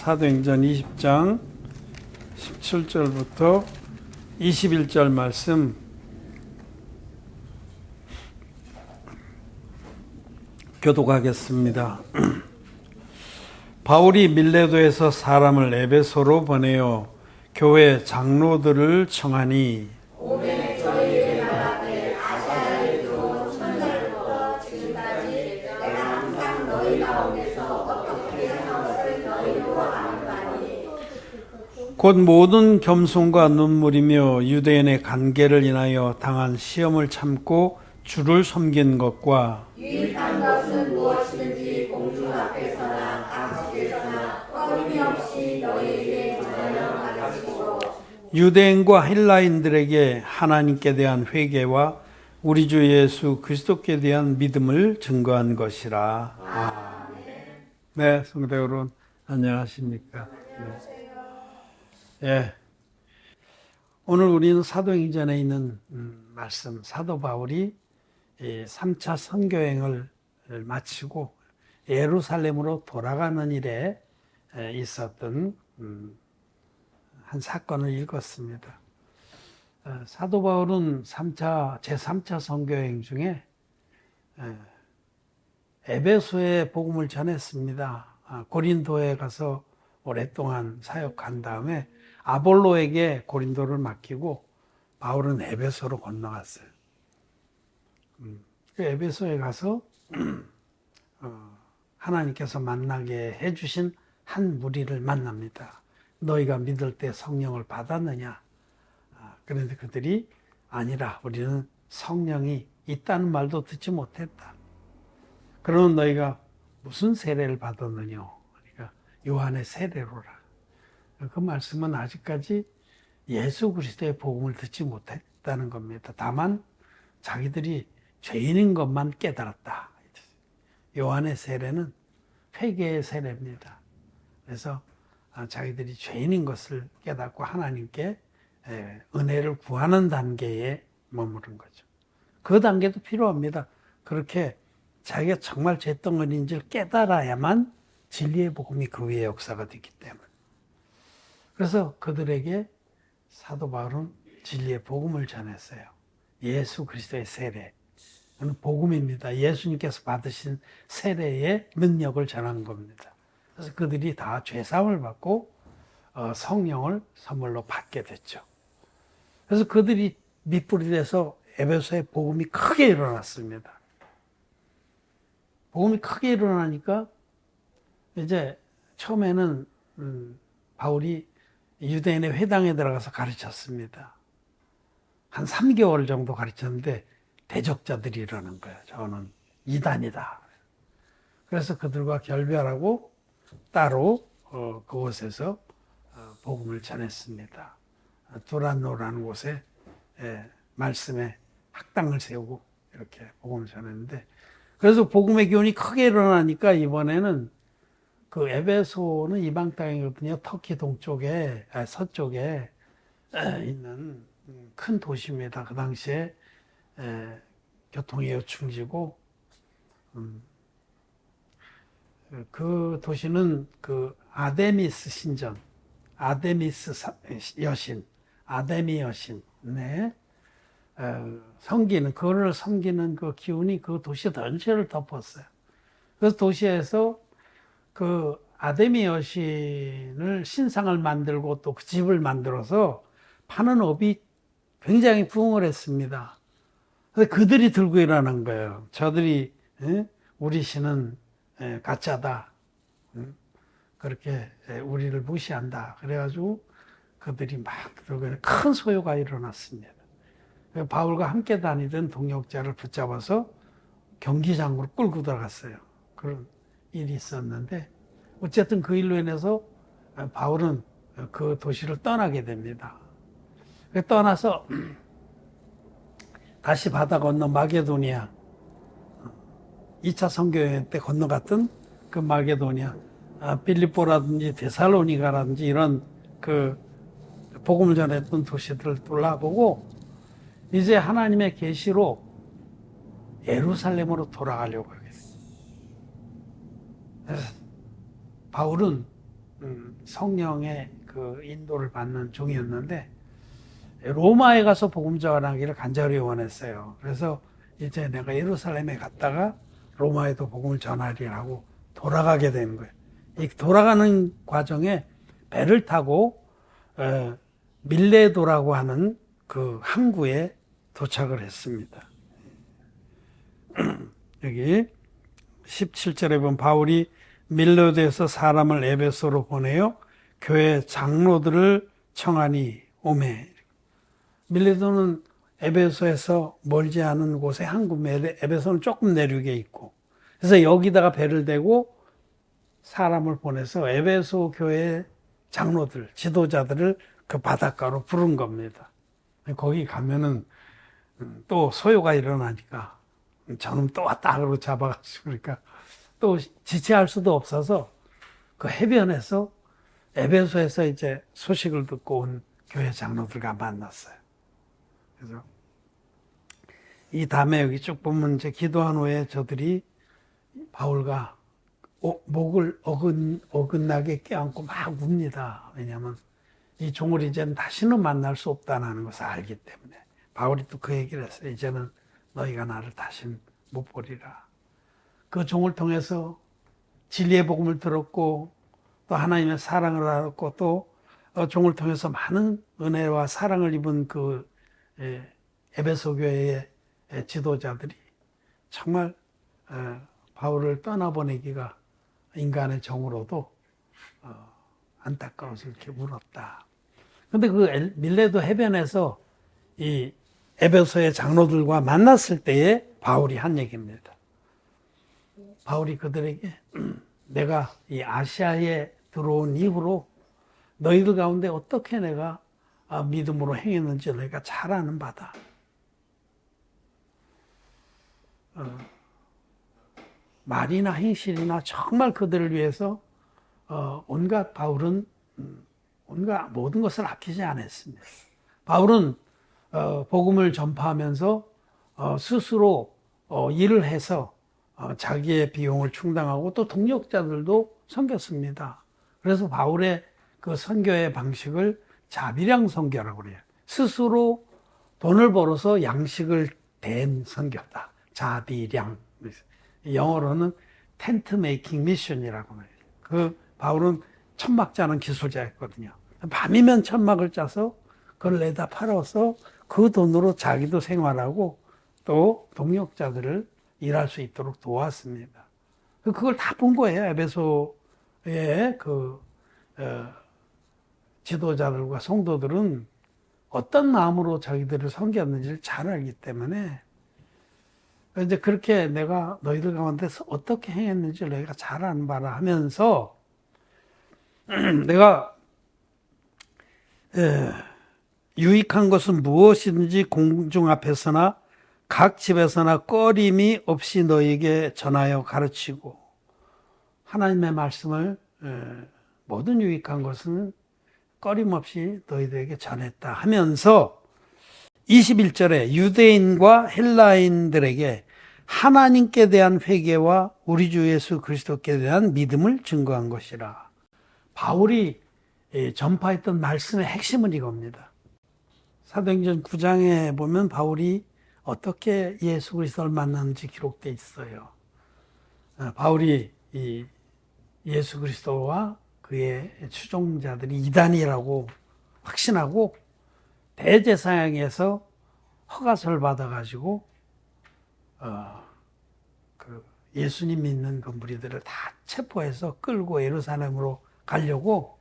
사도행전 20장 17절부터 21절 말씀 교독하겠습니다. 바울이 밀레도에서 사람을 에베소로 보내어 교회 장로들을 청하니 오매 저희를 나라되 아시아를 들어 천절부터 지금까지 내가 항상 너희 가운데서 어떻게 사업을 너희로 하는 바니 곧 모든 겸손과 눈물이며 유대인의 관계를 인하여 당한 시험을 참고 주를 섬긴 것과 유익한 것은 무엇이든지 공중 앞에서나 아버지께서나 꺼림없이 너희에게 전하여 가르치고 유대인과 헬라인들에게 하나님께 대한 회개와 우리 주 예수 그리스도께 대한 믿음을 증거한 것이라. 아멘. 네, 성도 여러분 안녕하십니까? 네. 오늘 우리는 사도행전에 있는 말씀, 사도 바울이 3차 선교행을 마치고 예루살렘으로 돌아가는 일에 있었던 한 사건을 읽었습니다. 사도 바울은 제3차 선교행 중에 에베소에 복음을 전했습니다. 고린도에 가서 오랫동안 사역한 다음에 아볼로에게 고린도를 맡기고 바울은 에베소로 건너갔어요. 그 에베소에 가서 하나님께서 만나게 해주신 한 무리를 만납니다. 너희가 믿을 때 성령을 받았느냐? 그런데 그들이 아니라 우리는 성령이 있다는 말도 듣지 못했다. 그러면 너희가 무슨 세례를 받았느냐? 그러니까 요한의 세례로라. 그 말씀은 아직까지 예수 그리스도의 복음을 듣지 못했다는 겁니다. 다만 자기들이 죄인인 것만 깨달았다. 요한의 세례는 회개의 세례입니다. 그래서 자기들이 죄인인 것을 깨닫고 하나님께 은혜를 구하는 단계에 머무른 거죠. 그 단계도 필요합니다. 그렇게 자기가 정말 죄덩어리인지를 깨달아야만 진리의 복음이 그 위에 역사가 됐기 때문에. 그래서 그들에게 사도 바울은 진리의 복음을 전했어요. 예수 그리스도의 세례. 그건 복음입니다. 예수님께서 받으신 세례의 능력을 전한 겁니다. 그래서 그들이 다 죄사함을 받고 성령을 선물로 받게 됐죠. 그래서 그들이 밑불이 돼서 에베소에 복음이 크게 일어났습니다. 복음이 크게 일어나니까 이제 처음에는 바울이 유대인의 회당에 들어가서 가르쳤습니다. 한 3개월 정도 가르쳤는데 대적자들이 이러는 거예요. 저는 이단이다. 그래서 그들과 결별하고 따로 그곳에서 복음을 전했습니다. 두란노라는 곳에 말씀에 학당을 세우고 이렇게 복음을 전했는데, 그래서 복음의 기운이 크게 일어나니까 이번에는 그 에베소는 이방 땅이거든요. 터키 동쪽에 서쪽에 있는 큰 도시입니다. 그 당시에 교통이 여충지고 그 도시는 그 아데미스 신전, 아데미스 여신, 아데미 여신, 네, 섬기는 그거를 섬기는 그 기운이 그 도시 전체를 덮었어요. 그래서 도시에서 그 아데미 여신을 신상을 만들고 또 그 집을 만들어서 파는 업이 굉장히 부흥을 했습니다. 그래서 그들이 들고 일어난 거예요. 저들이 우리 신은 가짜다. 그렇게 우리를 무시한다. 그래가지고 그들이 막 들고 큰 소요가 일어났습니다. 바울과 함께 다니던 동역자를 붙잡아서 경기장으로 끌고 들어갔어요. 그런 일이 있었는데 어쨌든 그 일로 인해서 바울은 그 도시를 떠나게 됩니다. 떠나서 다시 바다 건너 마게도니아 2차 선교여행 때 건너갔던 그 마게도니아 빌립보라든지 데살로니가라든지 이런 그 복음을 전했던 도시들을 돌아보고 이제 하나님의 계시로 예루살렘으로 돌아가려고 하겠어요. 바울은 성령의 그 인도를 받는 종이었는데 로마에 가서 복음 전하기를 간절히 원했어요. 그래서 이제 내가 예루살렘에 갔다가 로마에도 복음을 전하리라고 돌아가게 된 거예요. 이 돌아가는 과정에 배를 타고 밀레도라고 하는 그 항구에 도착을 했습니다. 여기 17절에 보면 바울이 밀레도에서 사람을 에베소로 보내어 교회 장로들을 청하니 오매. 밀레도는 에베소에서 멀지 않은 곳에 항구인데 에베소는 조금 내륙에 있고, 그래서 여기다가 배를 대고 사람을 보내서 에베소 교회 장로들, 지도자들을 그 바닷가로 부른 겁니다. 거기 가면은 또 소요가 일어나니까 저놈 또 왔다 그러고 잡아가지고 그러니까 또 지체할 수도 없어서 그 해변에서 에베소에서 이제 소식을 듣고 온 교회 장로들과 만났어요. 그래서 이 다음에 여기 쭉 보면 이제 기도한 후에 저들이 바울과 목을 어긋나게 껴안고 막 웁니다. 왜냐하면 이 종을 이제는 다시는 만날 수 없다는 것을 알기 때문에. 바울이 또 그 얘기를 했어요. 이제는 너희가 나를 다시는 못 보리라. 그 종을 통해서 진리의 복음을 들었고 또 하나님의 사랑을 알았고 또 종을 통해서 많은 은혜와 사랑을 입은 그 에베소 교회의 지도자들이 정말 바울을 떠나보내기가 인간의 정으로도 안타까워서 이렇게 울었다. 근데 그 밀레도 해변에서 이 에베소의 장로들과 만났을 때에 바울이 한 얘기입니다. 바울이 그들에게 내가 이 아시아에 들어온 이후로 너희들 가운데 어떻게 내가 믿음으로 행했는지 너희가 잘 아는 바다. 말이나 행실이나 정말 그들을 위해서 바울은 온갖 모든 것을 아끼지 않았습니다. 바울은 복음을 전파하면서 스스로 일을 해서 자기의 비용을 충당하고 또 동역자들도 섬겼습니다. 그래서 바울의 그 선교의 방식을 자비량 선교라고 그래요. 스스로 돈을 벌어서 양식을 댄 선교다. 자비량. 영어로는 텐트 메이킹 미션이라고 해요. 그 바울은 천막 짜는 기술자였거든요. 밤이면 천막을 짜서 그걸 내다 팔아서 그 돈으로 자기도 생활하고 또 동역자들을 일할 수 있도록 도왔습니다. 그걸 다 본 거예요. 에베소의 지도자들과 성도들은 어떤 마음으로 자기들을 섬겼는지를 잘 알기 때문에 이제 그렇게 내가 너희들 가운데서 어떻게 행했는지 너희가 잘 아는 바라 하면서 내가 유익한 것은 무엇이든지 공중 앞에서나 각 집에서나 꺼림이 없이 너희에게 전하여 가르치고 하나님의 말씀을 모든 유익한 것은 꺼림없이 너희들에게 전했다 하면서 21절에 유대인과 헬라인들에게 하나님께 대한 회개와 우리 주 예수 그리스도께 대한 믿음을 증거한 것이라. 바울이 전파했던 말씀의 핵심은 이겁니다. 사도행전 9장에 보면 바울이 어떻게 예수 그리스도를 만났는지 기록되어 있어요. 바울이 이 예수 그리스도와 그의 추종자들이 이단이라고 확신하고 대제사장에서 허가서를 받아가지고 그 예수님 믿는 그 무리들을 다 체포해서 끌고 예루살렘으로 가려고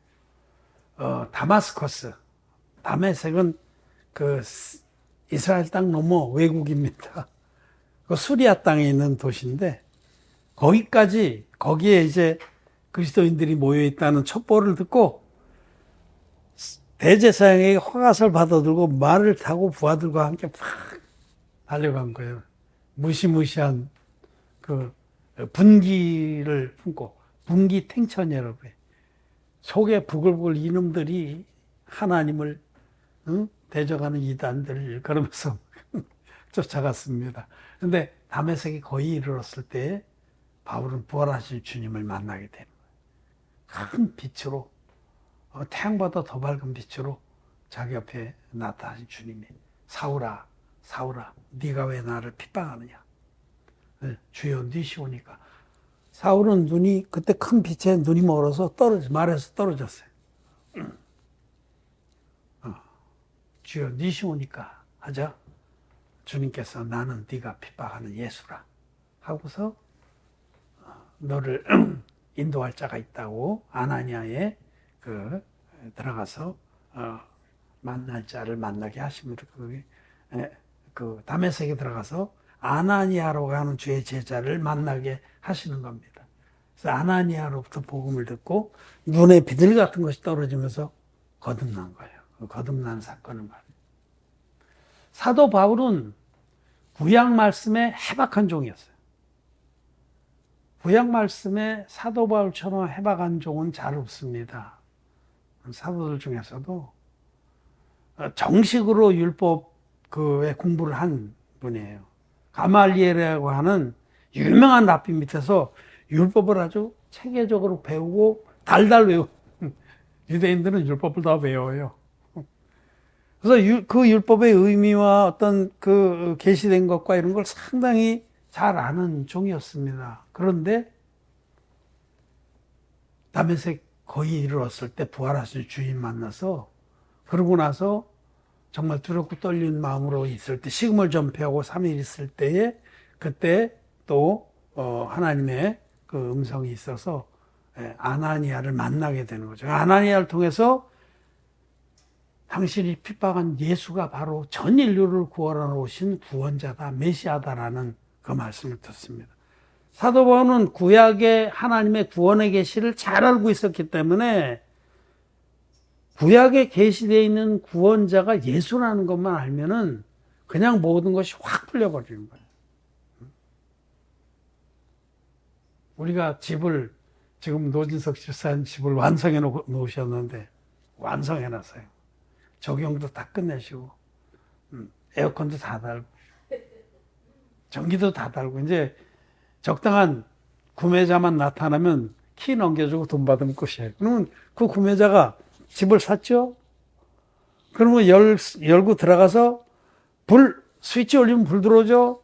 다메섹은 그 이스라엘 땅 넘어 외국입니다. 그 수리아 땅에 있는 도시인데 거기에 이제 그리스도인들이 모여 있다는 첩보를 듣고 대제사장에게 허가서를 받아들고 말을 타고 부하들과 함께 팍 달려간 거예요. 무시무시한 그 분기를 품고 분기탱천이라고 해요. 속에 부글부글 이놈들이 하나님을 대적하는 이단들 그러면서 쫓아갔습니다. 그런데 다메섹이 거의 이르렀을 때 바울은 부활하신 주님을 만나게 되는 거예요. 큰 빛으로 태양보다 더 밝은 빛으로 자기 옆에 나타나신 주님이 사울아 사울아 네가 왜 나를 핍박하느냐. 네, 주여 니시오니까 사울은 눈이 그때 큰 빛에 눈이 멀어서 말에서 떨어졌어요. 주여 니시오니까 하자 주님께서 나는 네가 핍박하는 예수라 하고서 너를 인도할 자가 있다고 아나니아에 들어가서 만날 자를 만나게 하십니다. 그 다메섹에 들어가서 아나니아로 가는 주의 제자를 만나게 하시는 겁니다. 그래서 아나니아로부터 복음을 듣고 눈에 비둘기 같은 것이 떨어지면서 거듭난 거예요. 거듭난 사건을 말해요. 사도 바울은 구약 말씀에 해박한 종이었어요. 구약 말씀에 사도 바울처럼 해박한 종은 잘 없습니다. 사도들 중에서도 정식으로 율법의 공부를 한 분이에요. 가말리엘이라고 하는 유명한 랍비 밑에서 율법을 아주 체계적으로 배우고 달달 외우고 유대인들은 율법을 다 외워요. 그래서 그 율법의 의미와 어떤 그 계시된 것과 이런 걸 상당히 잘 아는 종이었습니다. 그런데 다메섹 거의 이르렀을 때 부활하신 주님 만나서 그러고 나서 정말 두렵고 떨린 마음으로 있을 때 식음을 전폐하고 3일 있을 때에 그때 또 하나님의 그 음성이 있어서 아나니아를 만나게 되는 거죠. 아나니아를 통해서 당신이 핍박한 예수가 바로 전 인류를 구원하러 오신 구원자다, 메시아다라는 그 말씀을 듣습니다. 사도 바울은 구약의 하나님의 구원의 계시를 잘 알고 있었기 때문에 구약에 계시되어 있는 구원자가 예수라는 것만 알면은 그냥 모든 것이 확 풀려버리는 거예요. 우리가 집을 지금 노진석 집사님 집을 완성해 놓으셨는데 완성해 놨어요. 적용도 다 끝내시고 에어컨도 다 달고 전기도 다 달고 이제 적당한 구매자만 나타나면 키 넘겨주고 돈 받으면 끝이에요. 그러면 그 구매자가 집을 샀죠? 그러면 열고 들어가서 스위치 올리면 불 들어오죠?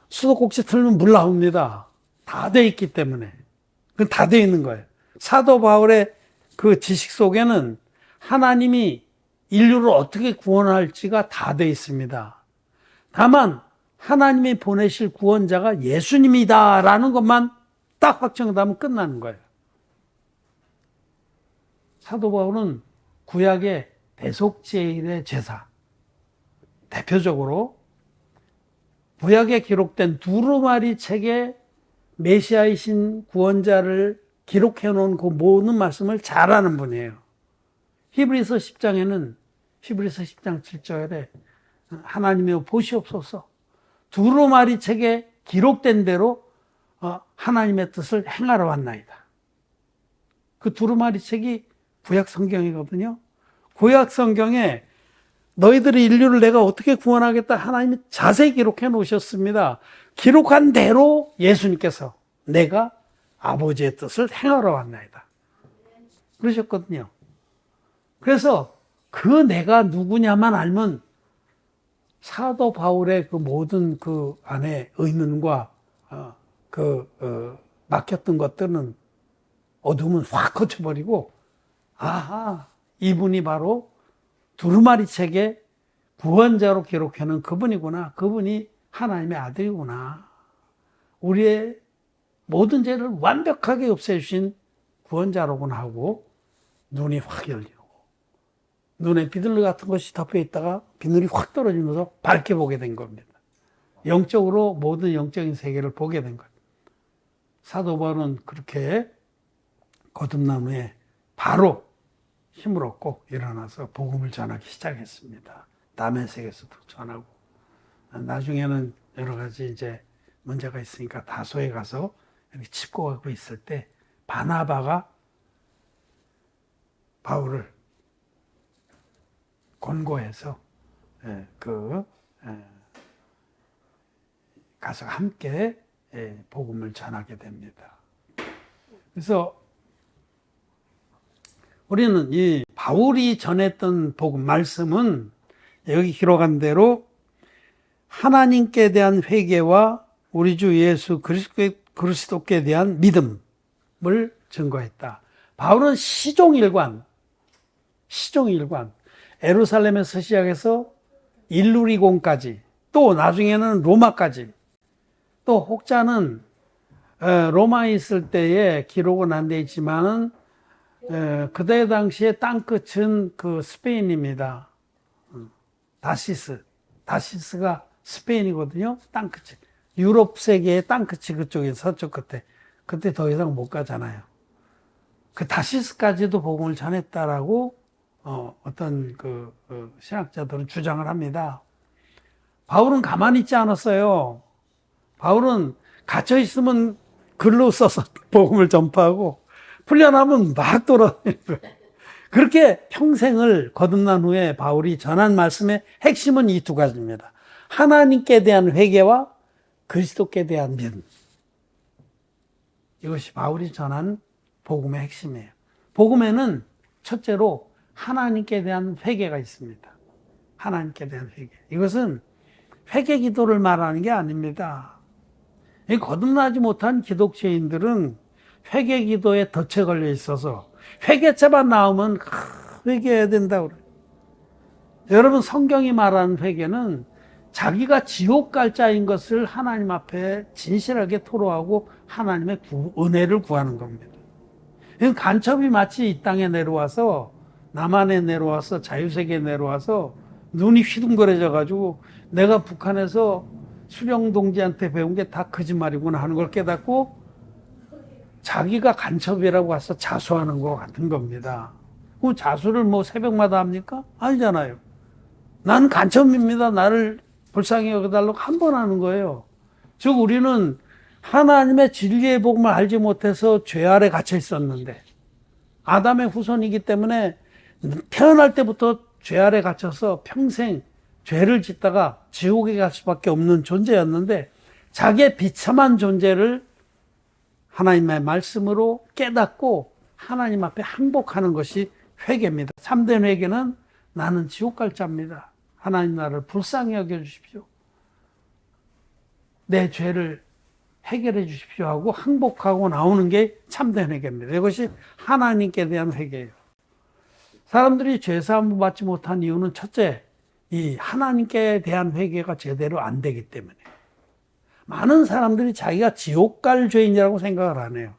수도꼭지 틀면 물 나옵니다. 다 돼 있기 때문에. 그건 다 돼 있는 거예요. 사도 바울의 그 지식 속에는 하나님이 인류를 어떻게 구원할지가 다 돼 있습니다. 다만 하나님이 보내실 구원자가 예수님이다라는 것만 딱 확정하면 끝나는 거예요. 사도 바울은 구약의 대속제일의 제사, 대표적으로 구약에 기록된 두루마리 책에 메시아이신 구원자를 기록해 놓은 그 모든 말씀을 잘 아는 분이에요. 히브리서 10장 7절에 하나님이여 보시옵소서 두루마리 책에 기록된 대로 하나님의 뜻을 행하러 왔나이다. 그 두루마리 책이 구약 성경이거든요. 구약 성경에 너희들의 인류를 내가 어떻게 구원하겠다 하나님이 자세히 기록해 놓으셨습니다. 기록한 대로 예수님께서 내가 아버지의 뜻을 행하러 왔나이다. 그러셨거든요. 그래서 그 내가 누구냐만 알면 사도 바울의 그 모든 그 안에 의문과 막혔던 것들은 어둠은 확 거쳐버리고 아하 이분이 바로 두루마리 책에 구원자로 기록해놓은 그분이구나. 그분이 하나님의 아들이구나. 우리의 모든 죄를 완벽하게 없애주신 구원자로구나 하고 눈이 확 열리고 눈에 비둘기 같은 것이 덮여 있다가 비늘이 확 떨어지면서 밝게 보게 된 겁니다. 영적으로 모든 영적인 세계를 보게 된 거예요. 사도 바울은 그렇게 거듭난 후에 바로 힘을 얻고 일어나서 복음을 전하기 시작했습니다. 다메섹에서도 전하고 나중에는 여러 가지 이제 문제가 있으니까 다소에 가서 이렇게 짚고 가고 있을 때 바나바가 바울을 권고해서 가서 함께 복음을 전하게 됩니다. 그래서 우리는 이 바울이 전했던 복음 말씀은 여기 기록한 대로 하나님께 대한 회개와 우리 주 예수 그리스도께 대한 믿음을 증거했다. 바울은 시종일관 예루살렘에서 시작해서 일루리곤까지, 또 나중에는 로마까지, 또 혹자는 로마에 있을 때에 기록은 안 돼 있지만은 그때 당시에 땅끝은 그 스페인입니다. 다시스가 스페인이거든요. 땅끝이. 유럽 세계의 땅끝이 그쪽에 서쪽 끝에. 그때 더 이상 못 가잖아요. 그 다시스까지도 복음을 전했다라고 어떤 신학자들은 주장을 합니다. 바울은 가만히 있지 않았어요. 바울은 갇혀 있으면 글로 써서 복음을 전파하고 풀려나면 막 돌아다니는 거예요. 그렇게 평생을 거듭난 후에 바울이 전한 말씀의 핵심은 이 두 가지입니다. 하나님께 대한 회개와 그리스도께 대한 믿음. 이것이 바울이 전한 복음의 핵심이에요. 복음에는 첫째로 하나님께 대한 회개가 있습니다. 하나님께 대한 회개. 이것은 회개 기도를 말하는 게 아닙니다. 거듭나지 못한 기독교인들은 회개 기도에 덫에 걸려 있어서 회개죄만 나오면 회개해야 된다고 그래요. 여러분, 성경이 말하는 회개는 자기가 지옥 갈 자인 것을 하나님 앞에 진실하게 토로하고 하나님의 은혜를 구하는 겁니다. 간첩이 마치 이 땅에 내려와서, 남한에 내려와서, 자유세계에 내려와서 눈이 휘둥그레져 가지고 내가 북한에서 수령동지한테 배운 게 다 거짓말이구나 하는 걸 깨닫고 자기가 간첩이라고 와서 자수하는 것 같은 겁니다. 그럼 자수를 뭐 새벽마다 합니까? 아니잖아요. 나는 간첩입니다. 나를 불쌍히 여겨달라고 한 번 하는 거예요. 즉 우리는 하나님의 진리의 복음을 알지 못해서 죄 아래 갇혀 있었는데, 아담의 후손이기 때문에 태어날 때부터 죄 아래 갇혀서 평생 죄를 짓다가 지옥에 갈 수밖에 없는 존재였는데, 자기의 비참한 존재를 하나님의 말씀으로 깨닫고 하나님 앞에 항복하는 것이 회개입니다. 참된 회개는 나는 지옥 갈 자입니다. 하나님 나를 불쌍히 여겨주십시오. 내 죄를 해결해 주십시오 하고 항복하고 나오는 게 참된 회개입니다. 이것이 하나님께 대한 회개예요. 사람들이 죄사함을 받지 못한 이유는 첫째, 이 하나님께 대한 회개가 제대로 안 되기 때문에. 많은 사람들이 자기가 지옥 갈 죄인이라고 생각을 안 해요.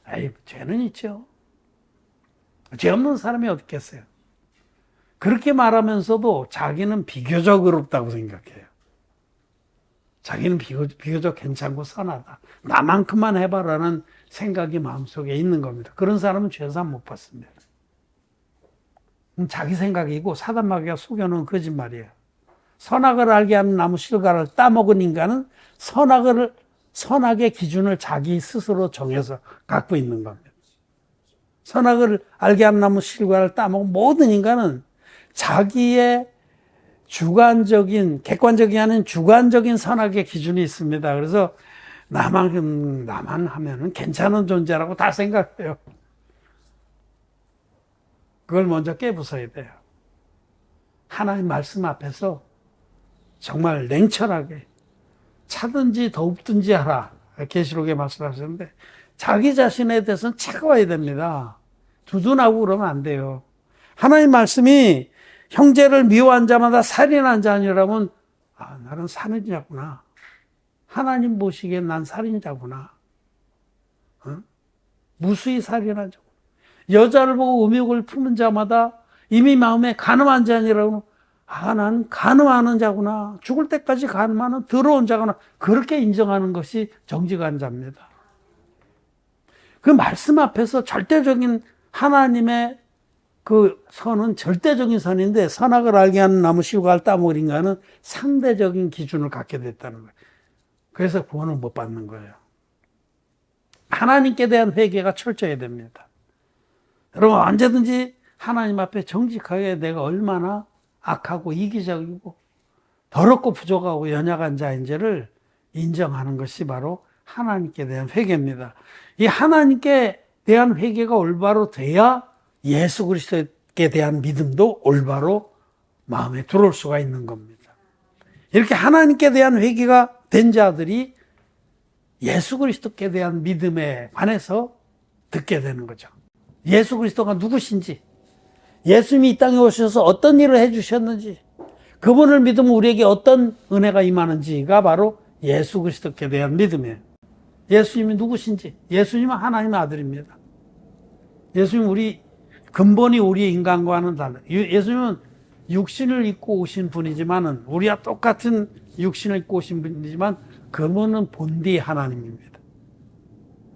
아이, 죄는 있죠. 죄 없는 사람이 어디 있겠어요. 그렇게 말하면서도 자기는 비교적 의롭다고 생각해요. 자기는 비교적 괜찮고 선하다. 나만큼만 해봐라는 생각이 마음속에 있는 겁니다. 그런 사람은 죄사함 못 받습니다. 자기 생각이고 사단마귀가 속여놓은 거짓말이에요. 선악을 알게 하는 나무 실과를 따먹은 인간은 선악의 기준을 자기 스스로 정해서 갖고 있는 겁니다. 선악을 알게 하는 나무 실과를 따먹은 모든 인간은 자기의 객관적이 아닌 주관적인 선악의 기준이 있습니다. 그래서 나만 하면은 괜찮은 존재라고 다 생각해요. 그걸 먼저 깨부숴야 돼요. 하나님 말씀 앞에서 정말 냉철하게 차든지 더웁든지 하라. 계시록에 말씀하셨는데 자기 자신에 대해서는 차가워야 됩니다. 두둔하고 그러면 안 돼요. 하나님 말씀이 형제를 미워한 자마다 살인한 자 아니라면 나는 살인자구나. 하나님 보시기엔 난 살인자구나. 무수히 살인한 자. 여자를 보고 음욕을 품은 자마다 이미 마음에 간음한 자 아니라면 난 간음하는 자구나. 죽을 때까지 간음하는 더러운 자구나. 그렇게 인정하는 것이 정직한 자입니다. 그 말씀 앞에서 절대적인 하나님의 그 선은 절대적인 선인데, 선악을 알게 하는 나무 실과를 따먹은 인간은 상대적인 기준을 갖게 됐다는 거예요. 그래서 구원을 못 받는 거예요. 하나님께 대한 회개가 철저해야 됩니다. 여러분, 언제든지 하나님 앞에 정직하게 내가 얼마나 악하고 이기적이고 더럽고 부족하고 연약한 자인지를 인정하는 것이 바로 하나님께 대한 회개입니다. 이 하나님께 대한 회개가 올바로 돼야 예수 그리스도께 대한 믿음도 올바로 마음에 들어올 수가 있는 겁니다. 이렇게 하나님께 대한 회개가 된 자들이 예수 그리스도께 대한 믿음에 관해서 듣게 되는 거죠. 예수 그리스도가 누구신지, 예수님이 이 땅에 오셔서 어떤 일을 해주셨는지, 그분을 믿으면 우리에게 어떤 은혜가 임하는지가 바로 예수 그리스도께 대한 믿음이에요. 예수님이 누구신지, 예수님은 하나님의 아들입니다. 예수님 근본이 우리의 인간과는 달라요. 예수님은 육신을 입고 오신 분이지만은, 우리와 똑같은 육신을 입고 오신 분이지만, 그분은 본디 하나님입니다.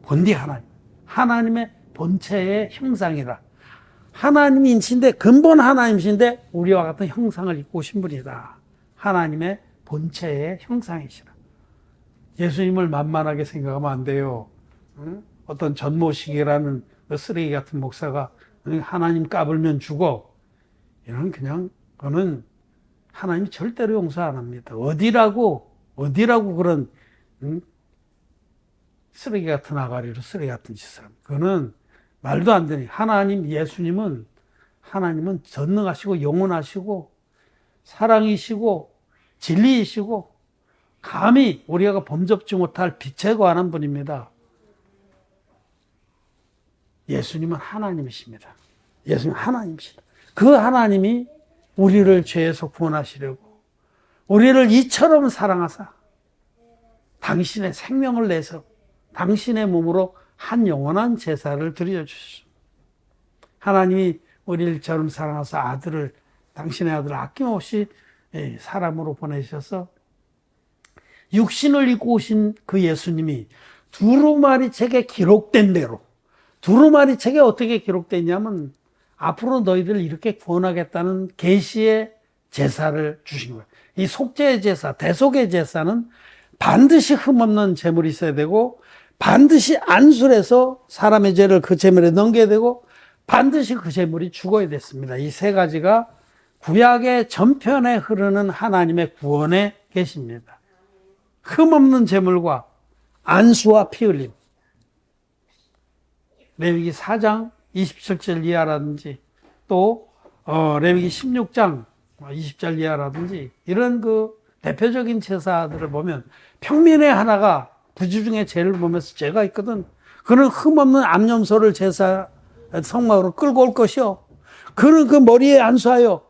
본디 하나님. 하나님의 본체의 형상이라. 하나님이신데, 근본 하나님이신데, 우리와 같은 형상을 입고 오신 분이다. 하나님의 본체의 형상이시라. 예수님을 만만하게 생각하면 안 돼요. 어떤 전모식이라는 쓰레기 같은 목사가 하나님 까불면 죽어. 이런 그거는 하나님이 절대로 용서 안 합니다. 어디라고 그런 쓰레기 같은 아가리로 쓰레기 같은 짓을 합니다. 그거는 말도 안 되니. 예수님은 전능하시고 영원하시고 사랑이시고 진리이시고 감히 우리가 범접지 못할 빛에 관한 분입니다. 예수님은 하나님이십니다. 예수님은 하나님이시다. 그 하나님이 우리를 죄에서 구원하시려고 우리를 이처럼 사랑하사 당신의 생명을 내서 당신의 몸으로 한 영원한 제사를 드려주셨습니다. 하나님이 우리를 저처럼 사랑하사 당신의 아들을 아낌없이 사람으로 보내셔서 육신을 입고 오신 그 예수님이 두루마리 책에 기록된 대로, 두루마리 책에 어떻게 기록됐냐면 앞으로 너희들 이렇게 구원하겠다는 계시의 제사를 주신 거예요. 이 속죄의 제사, 대속의 제사는 반드시 흠없는 제물이 있어야 되고, 반드시 안술해서 사람의 죄를 그 제물에 넘겨야 되고, 반드시 그 제물이 죽어야 됐습니다. 이 세 가지가 구약의 전편에 흐르는 하나님의 구원의 계시입니다. 흠없는 제물과 안수와 피 흘림. 레위기 4장 27절 이하라든지 또 레위기 16장 20절 이하라든지 이런 그 대표적인 제사들을 보면 평민의 하나가 부지 중에 죄를 보면서 죄가 있거든. 그는 흠없는 암염소를 제사 성막으로 끌고 올 것이요. 그는 그 머리에 안수하여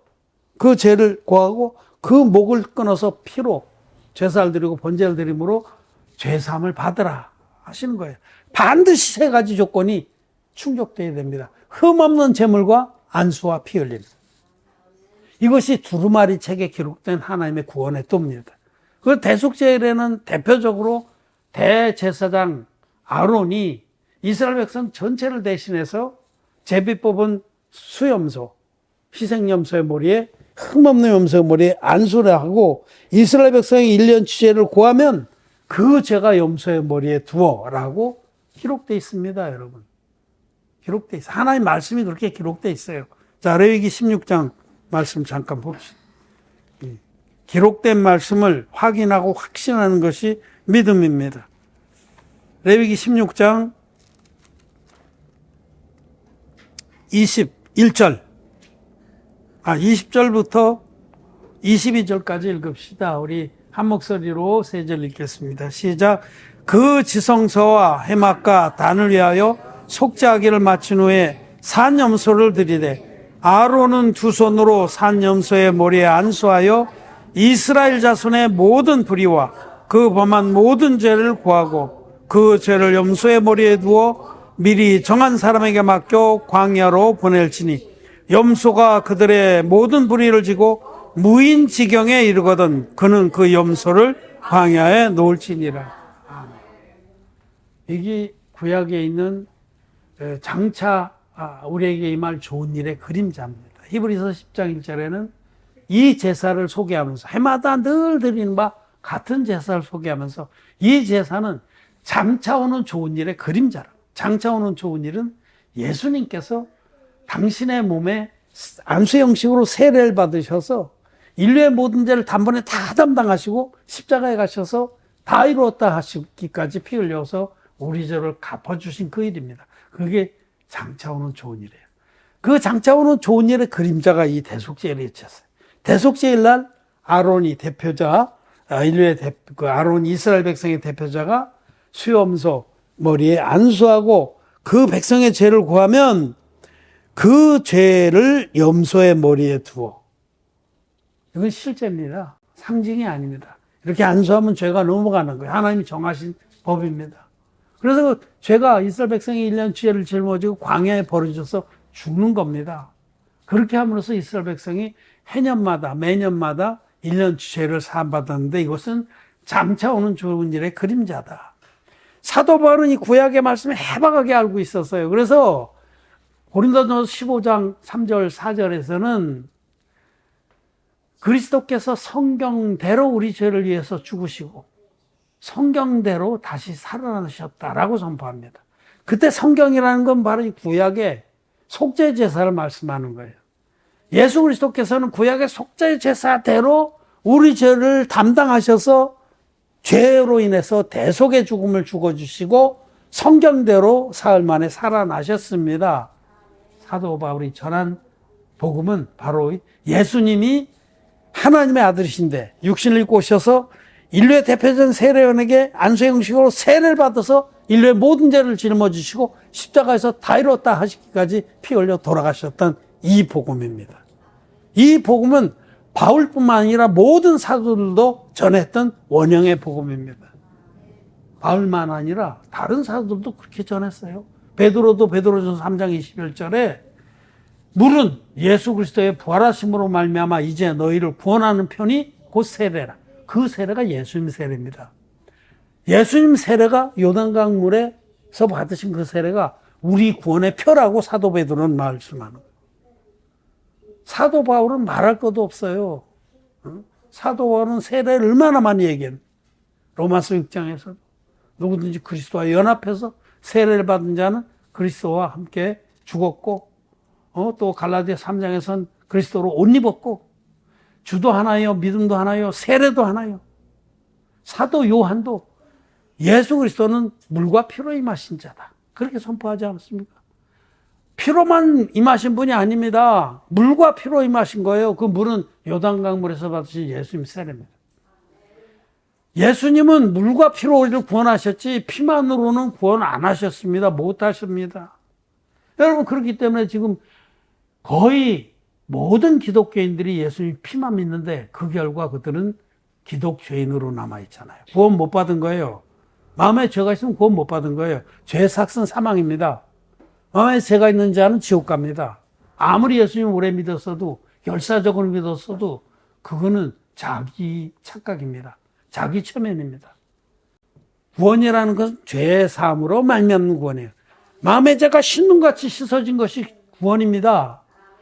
그 죄를 고하고 그 목을 끊어서 피로 제사를 드리고 번제를 드림으로 죄사함을 받으라 하시는 거예요. 반드시 세 가지 조건이 충족되어야 됩니다. 흠없는 제물과 안수와 피 흘림. 이것이 두루마리 책에 기록된 하나님의 구원의 뜻입니다. 그 대속제일에는 대표적으로 대제사장 아론이 이스라엘 백성 전체를 대신해서 제비 뽑은 수염소, 희생염소의 머리에 흠없는 염소의 머리에 안수를 하고 이스라엘 백성이 1년 죄를 고하면 그 죄가 염소의 머리에 두어라고 기록되어 있습니다, 여러분. 기록되어 있어요. 하나님 말씀이 그렇게 기록되어 있어요. 자, 레위기 16장 말씀 잠깐 봅시다. 기록된 말씀을 확인하고 확신하는 것이 믿음입니다. 레위기 16장 20절부터 22절까지 읽읍시다. 우리 한 목소리로 세 절 읽겠습니다. 시작. 그 지성소와 해막과 단을 위하여 속죄하기를 마친 후에 산염소를 드리되 아론은 두 손으로 산염소의 머리에 안수하여 이스라엘 자손의 모든 불의와 그 범한 모든 죄를 고하고 그 죄를 염소의 머리에 두어 미리 정한 사람에게 맡겨 광야로 보낼지니 염소가 그들의 모든 불의를 지고 무인지경에 이르거든 그는 그 염소를 광야에 놓을지니라. 이게 구약에 있는 장차 우리에게 임할 좋은 일의 그림자입니다. 히브리서 10장 1절에는 이 제사를 소개하면서 해마다 늘 드리는 바 같은 제사를 소개하면서 이 제사는 장차 오는 좋은 일의 그림자라. 장차 오는 좋은 일은 예수님께서 당신의 몸에 안수 형식으로 세례를 받으셔서 인류의 모든 죄를 단번에 다 담당하시고 십자가에 가셔서 다 이루었다 하시기까지 피 흘려서 우리 죄를 갚아주신 그 일입니다. 그게 장차 오는 좋은 일이에요. 그 장차오는 좋은 일의 그림자가 이 대속죄일에 있었어요. 대속죄일 날 아론이 대표자, 인류의 아론 이스라엘 백성의 대표자가 수염소 머리에 안수하고 그 백성의 죄를 구하면 그 죄를 염소의 머리에 두어. 이건 실제입니다. 상징이 아닙니다. 이렇게 안수하면 죄가 넘어가는 거예요. 하나님이 정하신 법입니다. 그래서 그 죄가 이스라엘 백성이 1년 죄를 짊어지고 광야에 버려져서 죽는 겁니다. 그렇게 함으로써 이스라엘 백성이 해년마다 매년마다 1년 죄를 사함받았는데 이것은 장차 오는 좋은 일의 그림자다. 사도 바울은 이 구약의 말씀을 해박하게 알고 있었어요. 그래서 고린도전서 15장 3절 4절에서는 그리스도께서 성경대로 우리 죄를 위해서 죽으시고 성경대로 다시 살아나셨다라고 선포합니다. 그때 성경이라는 건 바로 이 구약의 속죄 제사를 말씀하는 거예요. 예수 그리스도께서는 구약의 속죄 제사대로 우리 죄를 담당하셔서 죄로 인해서 대속의 죽음을 죽어주시고 성경대로 사흘 만에 살아나셨습니다. 사도 바울이 전한 복음은 바로 예수님이 하나님의 아들이신데 육신을 입고 오셔서 인류의 대표적인 세례원에게 안수의 형식으로 세례를 받아서 인류의 모든 죄를 짊어지시고 십자가에서 다 이뤘다 하시기까지 피 흘려 돌아가셨던 이 복음입니다. 이 복음은 바울뿐만 아니라 모든 사도들도 전했던 원형의 복음입니다. 바울만 아니라 다른 사도들도 그렇게 전했어요. 베드로도 베드로전서 3장 21절에 물은 예수 그리스도의 부활하심으로 말미암아 이제 너희를 구원하는 편이 곧 세례라. 그 세례가 예수님 세례입니다. 예수님 세례가 요단강 물에서 받으신 그 세례가 우리 구원의 표라고 사도 베드로는 말씀하는 거예요. 사도 바울은 말할 것도 없어요. 사도 바울은 세례를 얼마나 많이 얘기해요. 로마서 6장에서 누구든지 그리스도와 연합해서 세례를 받은 자는 그리스도와 함께 죽었고 또 갈라디아 3장에서는 그리스도로 옷 입었고 주도 하나요, 믿음도 하나요, 세례도 하나요. 사도 요한도 예수 그리스도는 물과 피로 임하신 자다. 그렇게 선포하지 않았습니까? 피로만 임하신 분이 아닙니다. 물과 피로 임하신 거예요. 그 물은 요단강물에서 받으신 예수님 세례입니다. 예수님은 물과 피로 우리를 구원하셨지 피만으로는 구원 안 하셨습니다. 못 하십니다. 여러분 그렇기 때문에 지금 거의 모든 기독교인들이 예수님 피만 믿는데 그 결과 그들은 기독죄인으로 남아있잖아요. 구원 못 받은 거예요. 마음에 죄가 있으면 구원 못 받은 거예요. 죄의 삭은 사망입니다. 마음에 죄가 있는 자는 지옥 갑니다. 아무리 예수님 오래 믿었어도 열사적으로 믿었어도 그거는 자기 착각입니다. 자기 체면입니다. 구원이라는 것은 죄의 사함으로 말미암는 구원이에요. 마음의 죄가 신눈같이 씻어진 것이 구원입니다.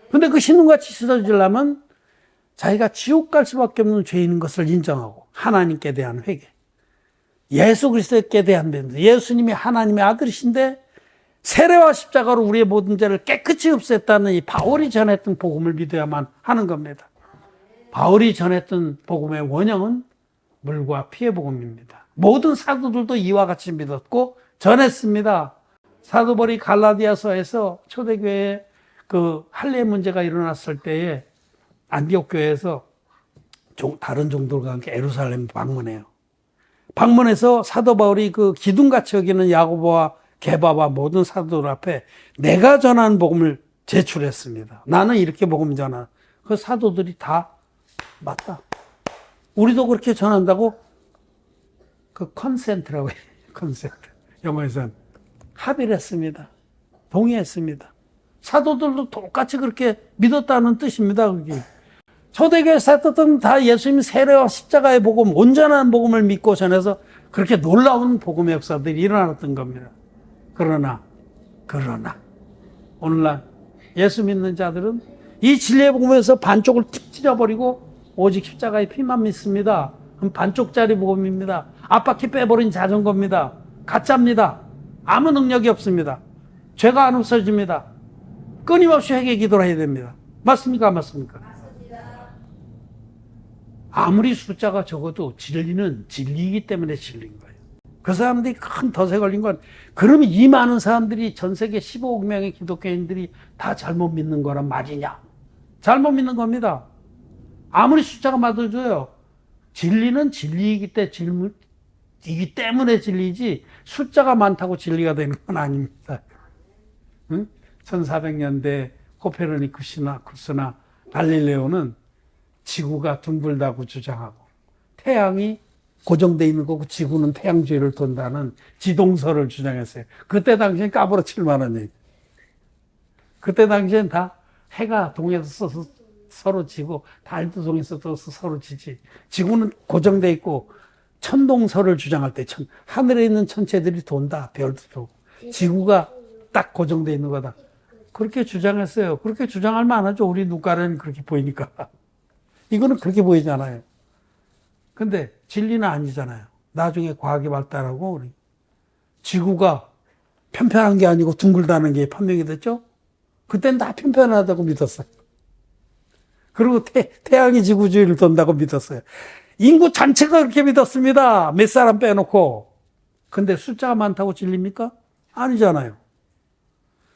근데 그 신눈같이 씻어지려면 자기가 지옥 갈 수밖에 없는 죄인인 것을 인정하고 하나님께 대한 회개, 예수 그리스도께 대한 변명, 예수님이 하나님의 아들이신데 세례와 십자가로 우리의 모든 죄를 깨끗이 없앴다는 이 바울이 전했던 복음을 믿어야만 하는 겁니다. 바울이 전했던 복음의 원형은 물과 피의 복음입니다. 모든 사도들도 이와 같이 믿었고 전했습니다. 사도 바울이 갈라디아서에서 초대교회에 그 할례 문제가 일어났을 때에 안디옥 교회에서 다른 종들과 함께 예루살렘 방문해요. 방문해서 사도 바울이 그 기둥같이 여기는 야고보와 게바와 모든 사도들 앞에 내가 전하는 복음을 제출했습니다. 나는 이렇게 복음 전하. 그 사도들이 다 맞다. 우리도 그렇게 전한다고 그 컨센트라고 해요. 컨센트. 영어에서는 합의를 했습니다. 동의했습니다. 사도들도 똑같이 그렇게 믿었다는 뜻입니다. 그게. 초대교회 사도들은 다 예수님 세례와 십자가의 복음, 온전한 복음을 믿고 전해서 그렇게 놀라운 복음의 역사들이 일어났던 겁니다. 그러나 오늘날 예수 믿는 자들은 이 진리의 복음에서 반쪽을 툭 찢어버리고 오직 십자가의 피만 믿습니다. 그럼 반쪽짜리 복음입니다. 앞바퀴 빼버린 자전거입니다. 가짜입니다. 아무 능력이 없습니다. 죄가 안 없어집니다. 끊임없이 회개 기도를 해야 됩니다. 맞습니까? 안 맞습니까? 맞습니다. 아무리 숫자가 적어도 진리는 진리이기 때문에 진리인 거예요. 그 사람들이 큰 덫에 걸린 건, 그러면 이 많은 사람들이 전 세계 15억 명의 기독교인들이 다 잘못 믿는 거란 말이냐? 잘못 믿는 겁니다. 아무리 숫자가 맞아줘요. 진리는 진리이기 때문에 진리지, 숫자가 많다고 진리가 되는 건 아닙니다. 응? 1400년대 코페르니쿠스나 갈릴레오는 지구가 둥글다고 주장하고, 태양이 고정되어 있는 거고 지구는 태양 주위를 돈다는 지동설을 주장했어요. 그때 당시엔 까불어 7만 원이에요. 그때 당시엔 다 해가 동에서 써서 서로 지고, 달도 동에서 써서 서로 지지. 지구는 고정되어 있고, 천동설을 주장할 때 하늘에 있는 천체들이 돈다, 별도 돌고, 지구가 딱 고정되어 있는 거다. 그렇게 주장했어요. 그렇게 주장할 만하죠. 우리 눈가는 그렇게 보이니까. 이거는 그렇게 보이잖아요. 근데 진리는 아니잖아요. 나중에 과학이 발달하고 우리 지구가 편편한 게 아니고 둥글다는 게 판명이 됐죠. 그때는 다 편편하다고 믿었어요. 그리고 태양이 지구 주위를 돈다고 믿었어요. 인구 전체가 그렇게 믿었습니다. 몇 사람 빼놓고. 근데 숫자가 많다고 진리입니까? 아니잖아요.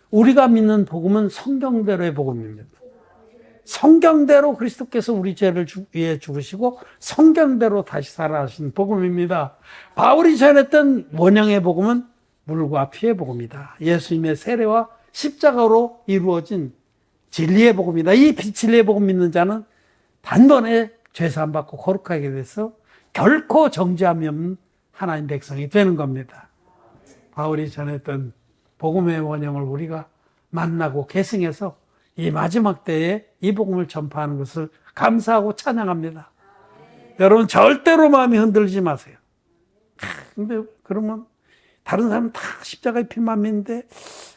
우리가 믿는 복음은 성경대로의 복음입니다. 성경대로 그리스도께서 우리 죄를 위해 죽으시고 성경대로 다시 살아나신 복음입니다. 바울이 전했던 원형의 복음은 물과 피의 복음이다. 예수님의 세례와 십자가로 이루어진 진리의 복음이다. 이 진리의 복음 믿는 자는 단번에 죄사함 받고 거룩하게 돼서 결코 정죄함이 없는 하나님 백성이 되는 겁니다. 바울이 전했던 복음의 원형을 우리가 만나고 계승해서 이 마지막 때에 이 복음을 전파하는 것을 감사하고 찬양합니다. 여러분 절대로 마음이 흔들지 마세요. 근데 그러면 다른 사람은 다 십자가의 피만 믿는데,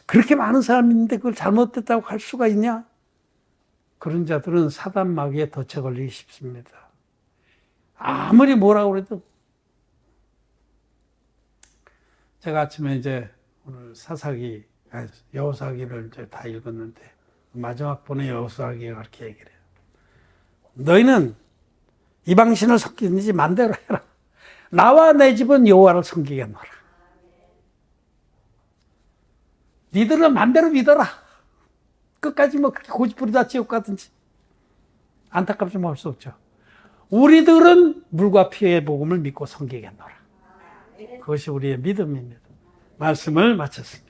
그렇게 많은 사람이 있는데 그걸 잘못됐다고 할 수가 있냐? 그런 자들은 사단 마귀에 덫에 걸리기 쉽습니다. 아무리 뭐라고 그래도. 제가 아침에 이제 오늘 여호사기를 이제 다 읽었는데, 마지막 번에 여호수아기가 그렇게 얘기를 해요. 너희는 이방신을 섬기든지 맘대로 해라. 나와 내 집은 여호와를 섬기겠노라. 니들은 맘대로 믿어라. 끝까지 뭐 그렇게 고집부리다 지옥 가든지. 안타깝지만 할 수 없죠. 우리들은 물과 피의 복음을 믿고 섬기겠노라. 그것이 우리의 믿음입니다. 말씀을 마쳤습니다.